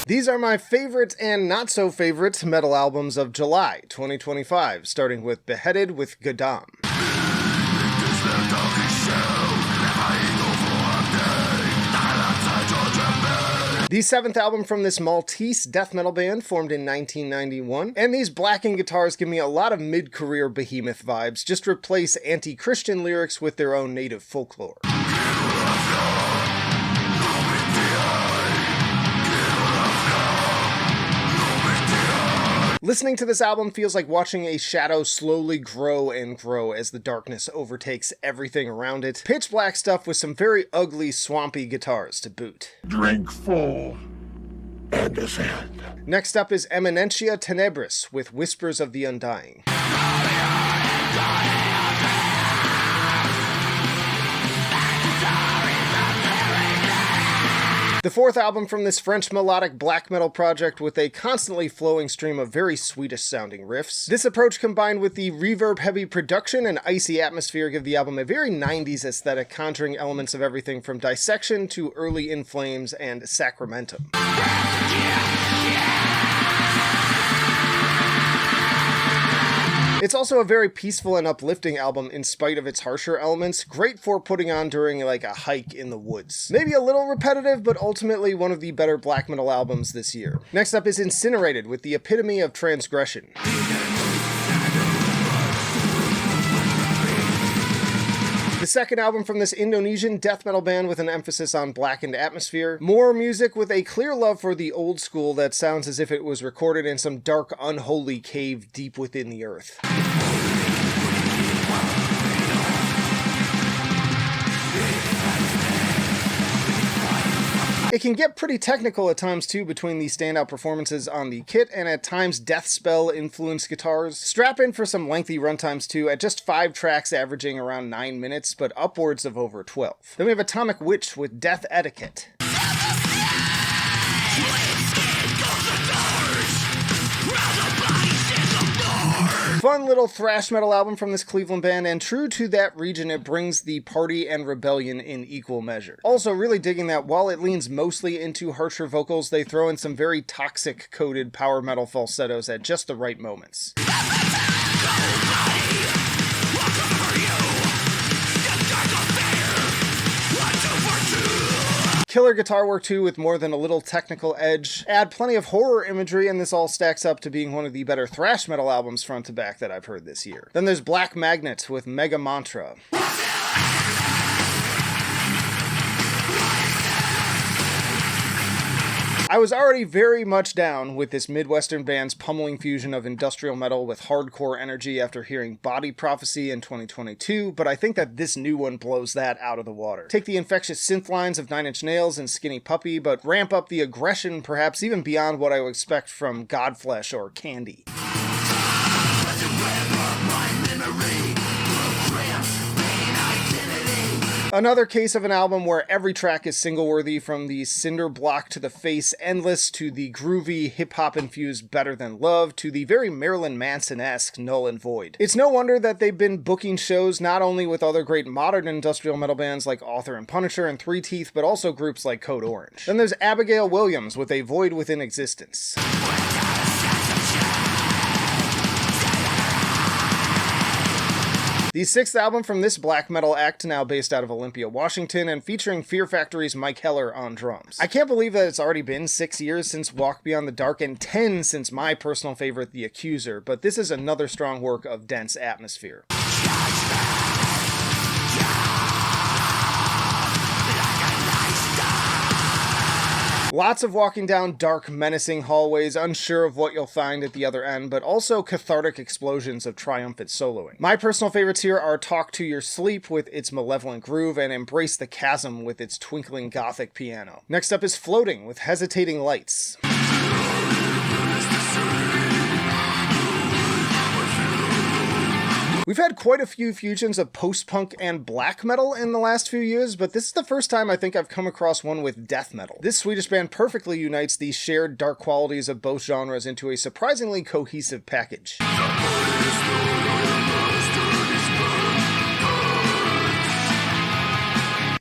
These are my favorite and not so favorite metal albums of July 2025, starting with Beheaded with Għadam. The seventh album from this Maltese death metal band formed in 1991, and these blackened guitars give me a lot of mid-career Behemoth vibes, just replace anti-Christian lyrics with their own native folklore. Listening to this album feels like watching a shadow slowly grow and grow as the darkness overtakes everything around it. Pitch black stuff with some very ugly, swampy guitars to boot. Drink full and ascend. Next up is Eminentia Tenebris with Whispers of the Undying. The fourth album from this French melodic black metal project with a constantly flowing stream of very Swedish-sounding riffs. This approach combined with the reverb-heavy production and icy atmosphere give the album a very 90s aesthetic, conjuring elements of everything from Dissection to early In Flames and Sacramentum. It's also a very peaceful and uplifting album in spite of its harsher elements, great for putting on during like a hike in the woods. Maybe a little repetitive, but ultimately one of the better black metal albums this year. Next up is Incinerated with the epitome of Transgression. The second album from this Indonesian death metal band with an emphasis on blackened atmosphere. More music with a clear love for the old school that sounds as if it was recorded in some dark, unholy cave deep within the earth. It can get pretty technical at times too between the standout performances on the kit and at times death spell influenced guitars. Strap in for some lengthy runtimes too, at just 5 tracks averaging around 9 minutes, but upwards of over 12. Then we have Atomic Witch with Death Etiquette. Fun little thrash metal album from this Cleveland band, and true to that region, it brings the party and rebellion in equal measure. Also really digging that while it leans mostly into harsher vocals, they throw in some very toxic coded power metal falsettos at just the right moments. Killer guitar work too, with more than a little technical edge. Add plenty of horror imagery, and this all stacks up to being one of the better thrash metal albums front to back that I've heard this year. Then there's Black Magnet with Megamantra. I was already very much down with this Midwestern band's pummeling fusion of industrial metal with hardcore energy after hearing Body Prophecy in 2022, but I think that this new one blows that out of the water. Take the infectious synth lines of Nine Inch Nails and Skinny Puppy, but ramp up the aggression perhaps even beyond what I would expect from Godflesh or Candy. Another case of an album where every track is single-worthy, from the cinder block to the face endless to the groovy hip-hop infused Better Than Love to the very Marilyn Manson-esque Null and Void. It's no wonder that they've been booking shows not only with other great modern industrial metal bands like Author and Punisher and Three Teeth, but also groups like Code Orange. Then there's Abigail Williams with A Void Within Existence. The sixth album from this black metal act, now based out of Olympia, Washington, and featuring Fear Factory's Mike Heller on drums. I can't believe that it's already been 6 years since Walk Beyond the Dark and 10 since my personal favorite, The Accuser, but this is another strong work of dense atmosphere. Lots of walking down dark, menacing hallways, unsure of what you'll find at the other end, but also cathartic explosions of triumphant soloing. My personal favorites here are Talk to Your Sleep with its malevolent groove and Embrace the Chasm with its twinkling gothic piano. Next up is Floating with Hesitating Lights. We've had quite a few fusions of post-punk and black metal in the last few years, but this is the first time I think I've come across one with death metal. This Swedish band perfectly unites these shared dark qualities of both genres into a surprisingly cohesive package.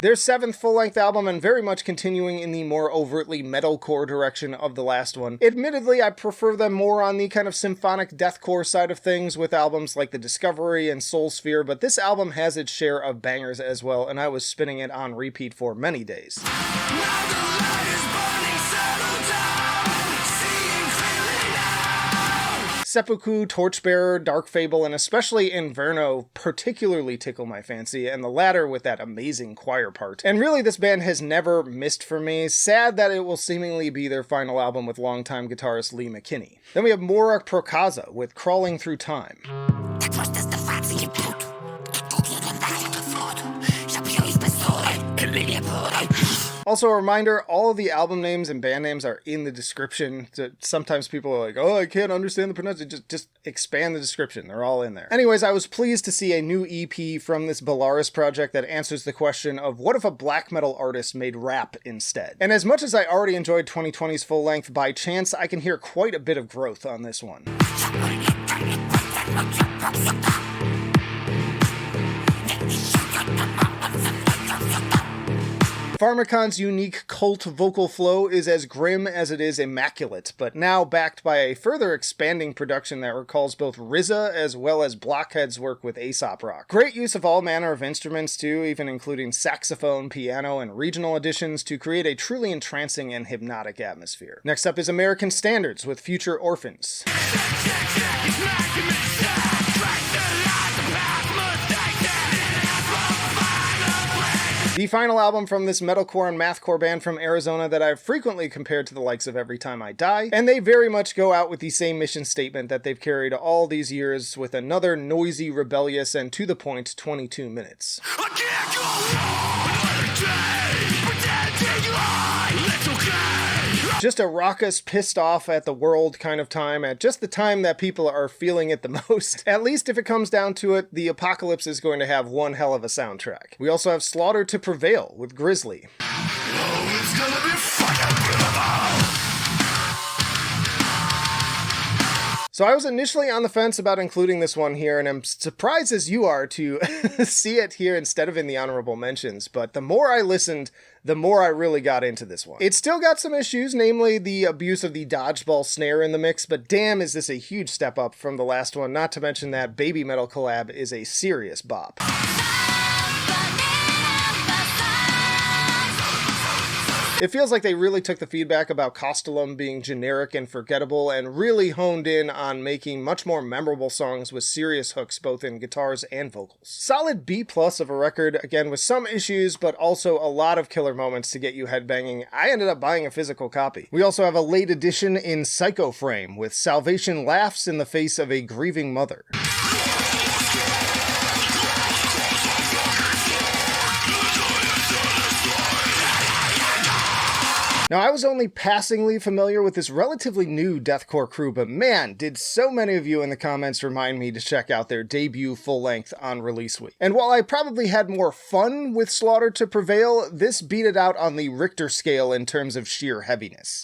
Their 7th full-length album, and very much continuing in the more overtly metalcore direction of the last one. Admittedly, I prefer them more on the kind of symphonic deathcore side of things with albums like The Discovery and Soul Sphere, but this album has its share of bangers as well, and I was spinning it on repeat for many days. Seppuku, Torchbearer, Dark Fable, and especially Inverno particularly tickle my fancy, and the latter with that amazing choir part. And really, this band has never missed for me. Sad that it will seemingly be their final album with longtime guitarist Lee McKinney. Then we have Mora Prokaza with Crawling Through Time. Also a reminder, all of the album names and band names are in the description. Sometimes people are like, oh, I can't understand the pronunciation. Just expand the description. They're all in there. Anyways, I was pleased to see a new EP from this Belarus project that answers the question of what if a black metal artist made rap instead? And as much as I already enjoyed 2020's full length, by chance I can hear quite a bit of growth on this one. Pharmacon's unique cult vocal flow is as grim as it is immaculate, but now backed by a further expanding production that recalls both RZA as well as Blockhead's work with Aesop Rock. Great use of all manner of instruments too, even including saxophone, piano, and regional additions to create a truly entrancing and hypnotic atmosphere. Next up is American Standards with Future Orphans. The final album from this metalcore and mathcore band from Arizona that I've frequently compared to the likes of Every Time I Die, and they very much go out with the same mission statement that they've carried all these years with another noisy, rebellious, and to the point 22 minutes. I can't go on another day, pretending it's okay. Just a raucous, pissed off at the world kind of time, at just the time that people are feeling it the most. At least if it comes down to it, the apocalypse is going to have one hell of a soundtrack. We also have Slaughter to Prevail with Grizzly. Oh, it's gonna be fucking beautiful. So I was initially on the fence about including this one here, and I'm surprised as you are to see it here instead of in the honorable mentions, but the more I listened, the more I really got into this one. It's still got some issues, namely the abuse of the dodgeball snare in the mix, but damn is this a huge step up from the last one, not to mention that Baby Metal collab is a serious bop. It feels like they really took the feedback about Costalum being generic and forgettable and really honed in on making much more memorable songs with serious hooks both in guitars and vocals. Solid B+ of a record, again with some issues but also a lot of killer moments to get you headbanging. I ended up buying a physical copy. We also have a late edition in Psycho Frame with Salvation Laughs in the Face of a Grieving Mother. Now, I was only passingly familiar with this relatively new deathcore crew, but man, did so many of you in the comments remind me to check out their debut full-length on release week. And while I probably had more fun with Slaughter to Prevail, this beat it out on the Richter scale in terms of sheer heaviness.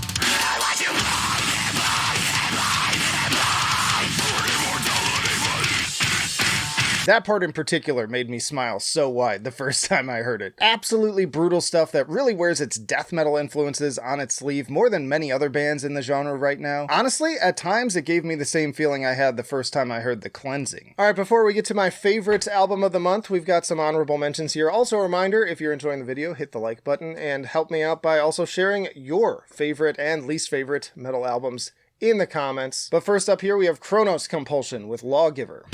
That part in particular made me smile so wide the first time I heard it. Absolutely brutal stuff that really wears its death metal influences on its sleeve more than many other bands in the genre right now. Honestly, at times it gave me the same feeling I had the first time I heard The Cleansing. Alright, before we get to my favorite album of the month, we've got some honorable mentions here. Also a reminder, if you're enjoying the video, hit the like button and help me out by also sharing your favorite and least favorite metal albums in the comments. But first up here we have Chronos Compulsion with Lawgiver.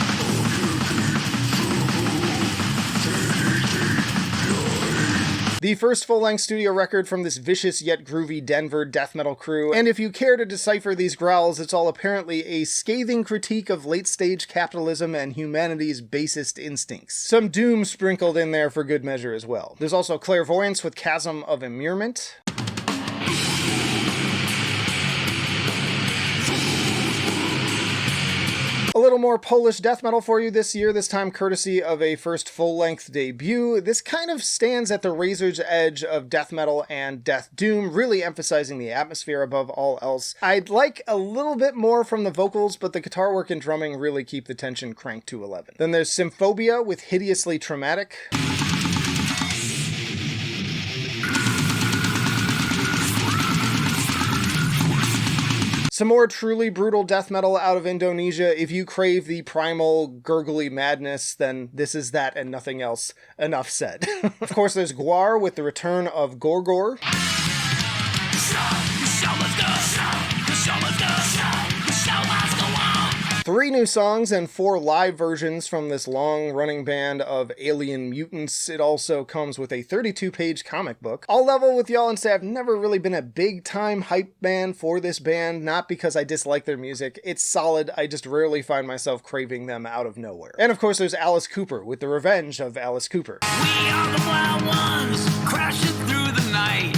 The first full-length studio record from this vicious yet groovy Denver death metal crew, and if you care to decipher these growls, it's all apparently a scathing critique of late-stage capitalism and humanity's basest instincts. Some doom sprinkled in there for good measure as well. There's also Clairvoyance with Chasm of Immurement. A little more Polish death metal for you this year, this time courtesy of a first full-length debut. This kind of stands at the razor's edge of death metal and death doom, really emphasizing the atmosphere above all else. I'd like a little bit more from the vocals, but the guitar work and drumming really keep the tension cranked to 11. Then there's Symphobia with Hideously Traumatic. Some more truly brutal death metal out of Indonesia. If you crave the primal, gurgly madness, then this is that and nothing else. Enough said. Of course, there's Gwar with the return of Gorgor. Three new songs and 4 live versions from this long-running band of alien mutants. It also comes with a 32-page comic book. I'll level with y'all and say I've never really been a big-time hype man for this band, not because I dislike their music. It's solid, I just rarely find myself craving them out of nowhere. And of course there's Alice Cooper with The Revenge of Alice Cooper. We are the wild ones, crashing through the night.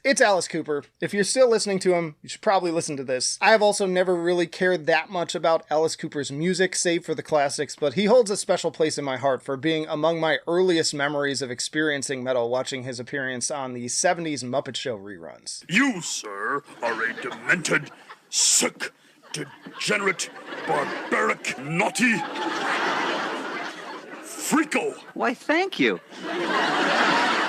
It's Alice Cooper. If you're still listening to him, you should probably listen to this. I have also never really cared that much about Alice Cooper's music, save for the classics, but he holds a special place in my heart for being among my earliest memories of experiencing metal watching his appearance on the 70s Muppet Show reruns. You, sir, are a demented, sick, degenerate, barbaric, naughty freako. Why, thank you.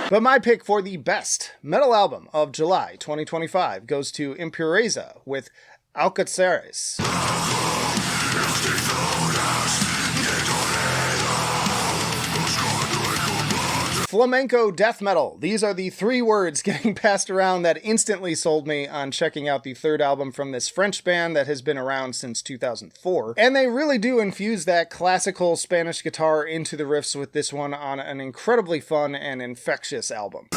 But my pick for the best metal album of July 2025 goes to Impureza with Alcaceres. Flamenco death metal. These are the 3 words getting passed around that instantly sold me on checking out the 3rd album from this French band that has been around since 2004. And they really do infuse that classical Spanish guitar into the riffs with this one on an incredibly fun and infectious album.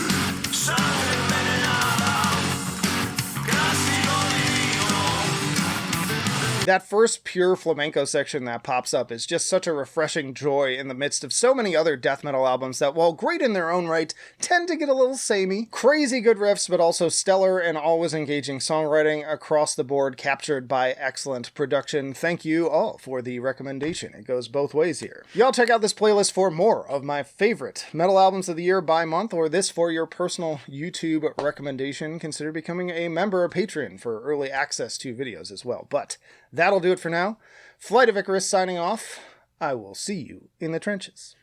That first pure flamenco section that pops up is just such a refreshing joy in the midst of so many other death metal albums that, while great in their own right, tend to get a little samey. Crazy good riffs, but also stellar and always engaging songwriting across the board, captured by excellent production. Thank you all for the recommendation. It goes both ways here. Y'all check out this playlist for more of my favorite metal albums of the year by month, or this for your personal YouTube recommendation. Consider becoming a member or patron for early access to videos as well. But that'll do it for now. Flight of Icarus signing off. I will see you in the trenches.